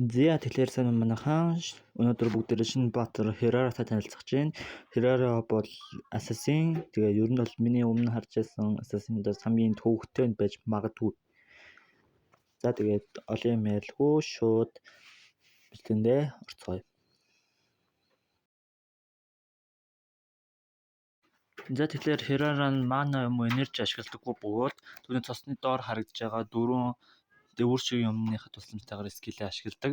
Тэгэхээр сайн манайхан өнөөдөр бүгдээрээ Шинбаатар Хираратай танилцах гэж байна. Хирара бол Assassin. Тэгээ ер нь бол миний өмнө харж байсан Assassin-даас хамгийн төвөгтэй байж магадгүй. За тэгээд олон юм ялгүй шууд бичлэгэндээ орцгоё. За тэгэхээр Хирара нь мана юм уу энержи ашигладаггүй бөгөөд түүний цосны доор харагдаж байгаа дөрвөн дэвүүр шиг юмныхаа тусламжтайгаар скиллээ ашигладаг.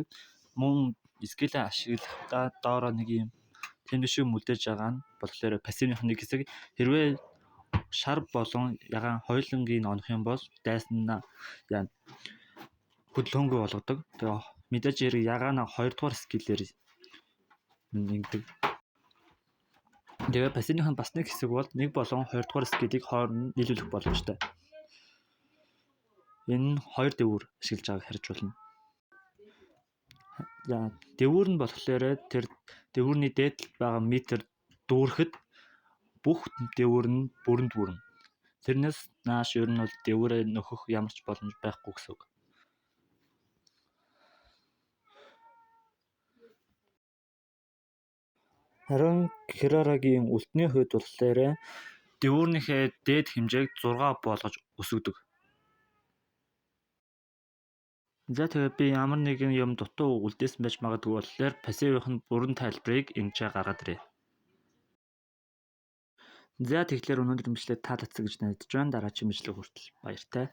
Мөн скиллээ ашиглахдаа доороо нэг юм тэмдэг шиг мүлдээж байгаа нь болохоор пассивных нэг хэсэг хэрвээ шар болон ягаан хоёулангийн онох юм бол дайснаа хөдөлгөөнгүй болгодог. Тэгээ мэдээж хэрэг ягаана 2 дугаар скиллээр нэгдэг. Тэгээ пассивных бас нэг хэсэг бол 1 болон 2 дугаар скиллийг хооронд нийлүүлэх боломжтой. Энэ 2 дэвүүр ашиглаж байгааг харж байна. За дэвүүр нь болохоор тэр дэвүүрний дээд байгаа метр дүүрэхэд бүх дэвүүр нь бүрэн дүүрэн. Тэрнээс нааш ер нь бол дэвүүрээ нөхөх ямар ч боломж байхгүй гэсэн үг. Харин Хирарагийн үлдний хувьд болохоор дэвүүрнийхээ дээд хэмжээг 6 болгож өсгөдөг. За тэгээ би ямар нэгэн юм дутуу үлдээсэн байж магадгүй болохоор пассивынх нь бүрэн тайлбарыг ингэж гаргаад ирээ. За тэгэхээр өнөөдрийн бичлэг таалагдсан гэж найдаж байна. Дараагийн бичлэг хүртэл баяртай.